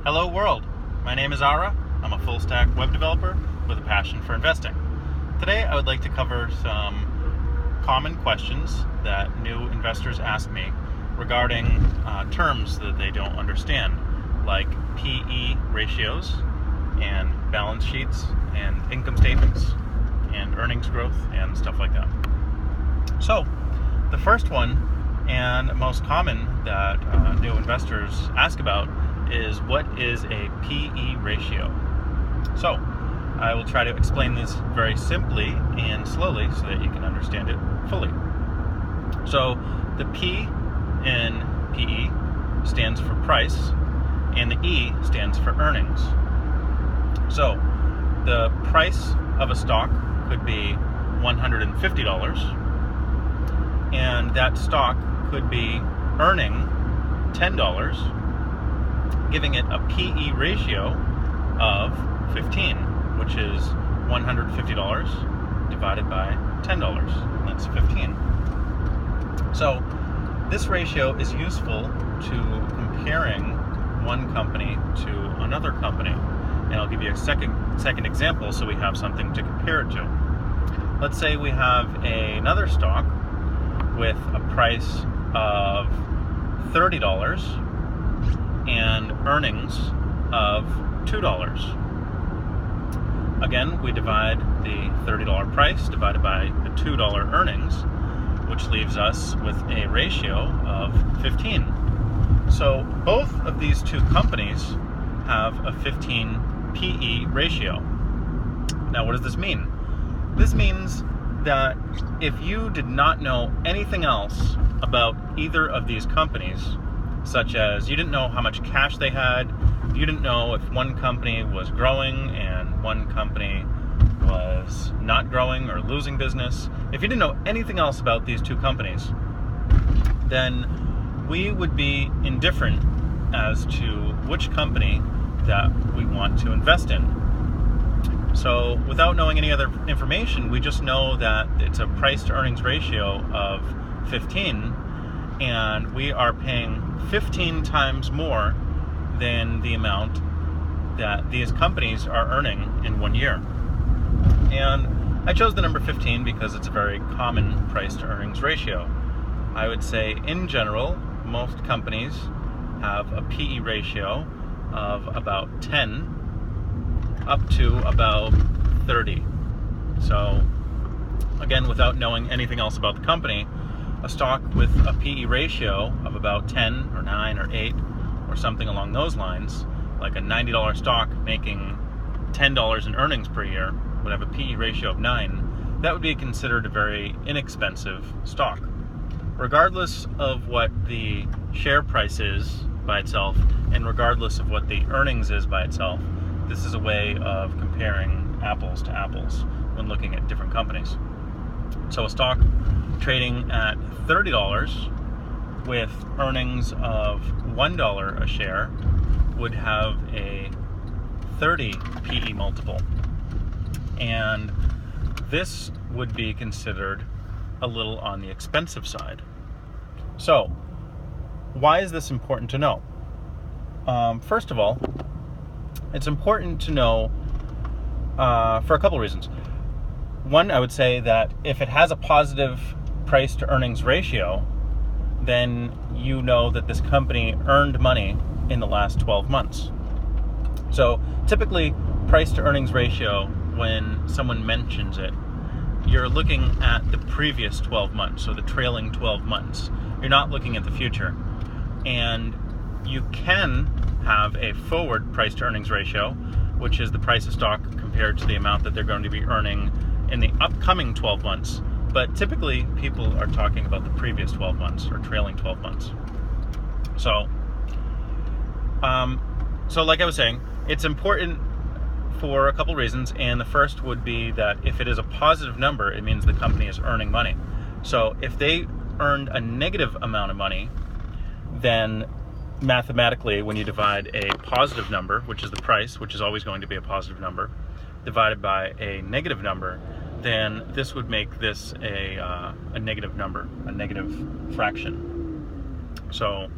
Hello world, my name is Ara. I'm a full-stack web developer with a passion for investing. Today I would like to cover some common questions that new investors ask me regarding terms that they don't understand, like PE ratios and balance sheets and income statements and earnings growth and stuff like that. So the first one and most common that new investors ask about is, what is a PE ratio? So I will try to explain this very simply and slowly so that you can understand it fully. So the P in PE stands for price and the E stands for earnings. So the price of a stock could be $150 and that stock could be earning $10, giving it a PE ratio of 15, which is $150 divided by $10. That's 15. So this ratio is useful to comparing one company to another company. And I'll give you a second example so we have something to compare it to. Let's say we have another stock with a price of $30 and earnings of $2. Again, we divide the $30 price divided by the $2 earnings, which leaves us with a ratio of 15. So both of these two companies have a 15 PE ratio. Now, what does this mean? This means that if you did not know anything else about either of these companies, such as you didn't know how much cash they had, you didn't know if one company was growing and one company was not growing or losing business, if you didn't know anything else about these two companies, then we would be indifferent as to which company that we want to invest in. So without knowing any other information, we just know that it's a price to earnings ratio of 15, and we are paying 15 times more than the amount that these companies are earning in 1 year. And I chose the number 15 because it's a very common price to earnings ratio. I would say in general, most companies have a PE ratio of about 10 up to about 30. So again, without knowing anything else about the company, a stock with a PE ratio of about 10 or 9 or 8 or something along those lines, like a $90 stock making $10 in earnings per year, would have a PE ratio of 9. That would be considered a very inexpensive stock. Regardless of what the share price is by itself and regardless of what the earnings is by itself, this is a way of comparing apples to apples when looking at different companies. So a stock trading at $30 with earnings of $1 a share would have a 30 PE multiple. And this would be considered a little on the expensive side. So why is this important to know? First of all, it's important to know for a couple reasons. One, I would say that if it has a positive price to earnings ratio, then you know that this company earned money in the last 12 months. So typically, price to earnings ratio, when someone mentions it, you're looking at the previous 12 months, so the trailing 12 months. You're not looking at the future. And you can have a forward price to earnings ratio, which is the price of stock compared to the amount that they're going to be earning in the upcoming 12 months. But typically, people are talking about the previous 12 months or trailing 12 months. So like I was saying, it's important for a couple reasons, and the first would be that if it is a positive number, it means the company is earning money. So if they earned a negative amount of money, then mathematically, when you divide a positive number, which is the price, which is always going to be a positive number, divided by a negative number, then this would make this a negative number, a negative fraction. So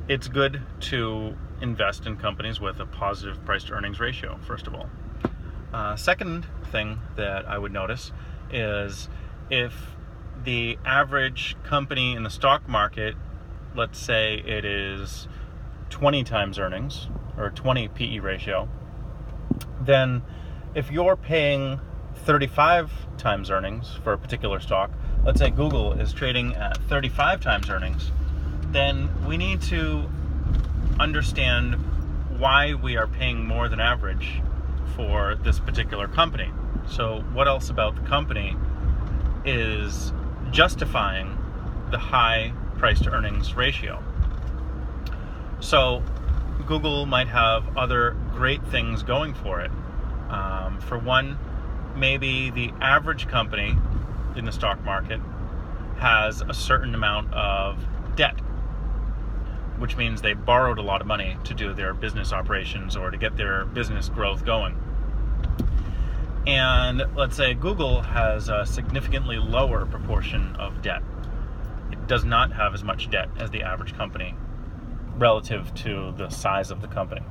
it's good to invest in companies with a positive price to earnings ratio, first of all. Second thing that I would notice is if the average company in the stock market, let's say it is 20 times earnings or 20 PE ratio, then if you're paying 35 times earnings for a particular stock, let's say Google is trading at 35 times earnings, then we need to understand why we are paying more than average for this particular company. So what else about the company is justifying the high price to earnings ratio? So Google might have other great things going for it. For one, maybe the average company in the stock market has a certain amount of debt, which means they borrowed a lot of money to do their business operations or to get their business growth going. And let's say Google has a significantly lower proportion of debt. It does not have as much debt as the average company relative to the size of the company.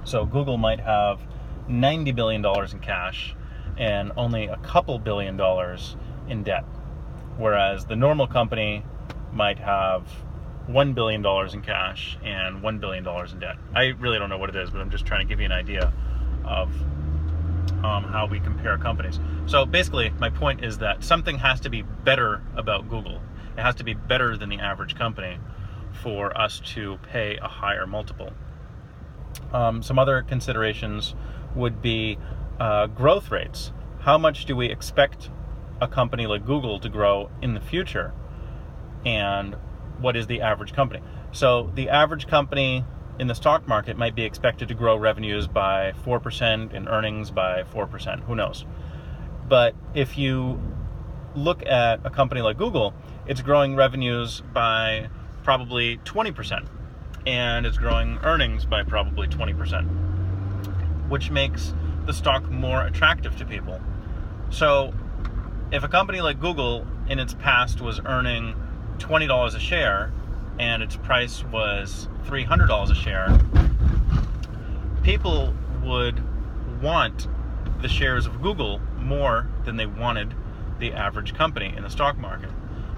So Google might have $90 billion in cash and only a couple $1 billion in debt, whereas the normal company might have $1 billion in cash and $1 billion in debt. I really don't know what it is, but I'm just trying to give you an idea of how we compare companies. So basically, my point is that something has to be better about Google. It has to be better than the average company for us to pay a higher multiple. Some other considerations would be growth rates. How much do we expect a company like Google to grow in the future? And what is the average company? So the average company in the stock market might be expected to grow revenues by 4% and earnings by 4%. Who knows? But if you look at a company like Google, it's growing revenues by probably 20%, and it's growing earnings by probably 20%, which makes the stock more attractive to people. So if a company like Google in its past was earning $20 a share and its price was $300 a share, people would want the shares of Google more than they wanted the average company in the stock market.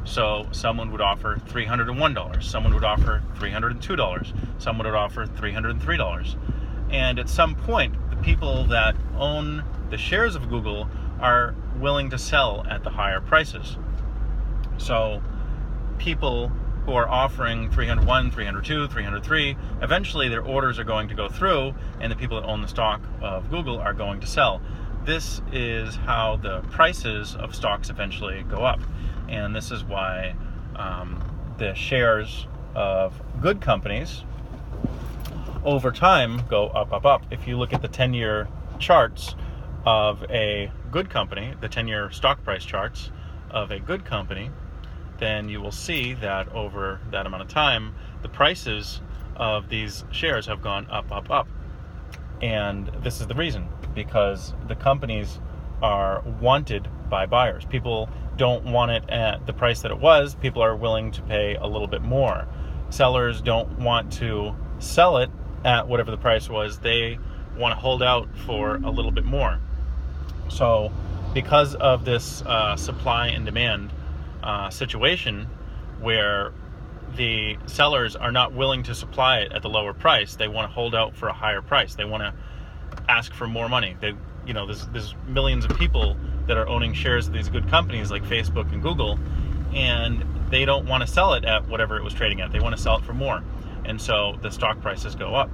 So someone would offer $301, someone would offer $302, someone would offer $303. And at some point, the people that own the shares of Google are willing to sell at the higher prices. So people who are offering 301, 302, 303, eventually their orders are going to go through, and the people that own the stock of Google are going to sell. This is how the prices of stocks eventually go up. And this is why the shares of good companies over time go up, up, up. If you look at the 10-year charts of a good company, the 10-year stock price charts of a good company, then you will see that over that amount of time, the prices of these shares have gone up, up, up. And this is the reason, because the companies are wanted by buyers. People don't want it at the price that it was. People are willing to pay a little bit more. Sellers don't want to sell it at whatever the price was. They want to hold out for a little bit more. So because of this supply and demand situation where the sellers are not willing to supply it at the lower price, they want to hold out for a higher price. They want to ask for more money. There's millions of people that are owning shares of these good companies like Facebook and Google, and they don't want to sell it at whatever it was trading at. They want to sell it for more. And so the stock prices go up.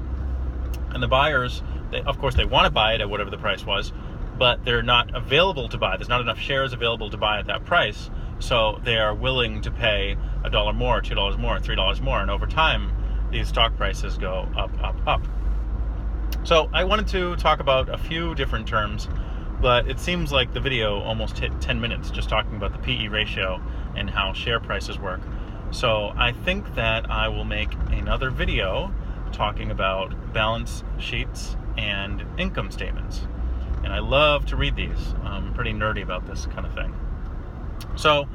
And the buyers, of course, they want to buy it at whatever the price was, but they're not available to buy. There's not enough shares available to buy at that price. So they are willing to pay $1 more, $2 more, $3 more. And over time, these stock prices go up, up, up. So I wanted to talk about a few different terms, but it seems like the video almost hit 10 minutes just talking about the PE ratio and how share prices work. So I think that I will make another video talking about balance sheets and income statements. And I love to read these. I'm pretty nerdy about this kind of thing. So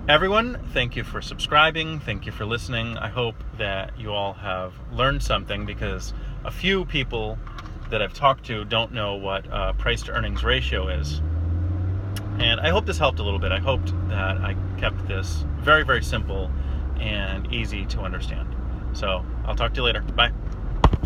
Everyone, thank you for subscribing. Thank you for listening. I hope that you all have learned something, because a few people that I've talked to don't know what price to earnings ratio is. And I hope this helped a little bit. I hoped that I kept this very, very simple and easy to understand. So I'll talk to you later. Bye.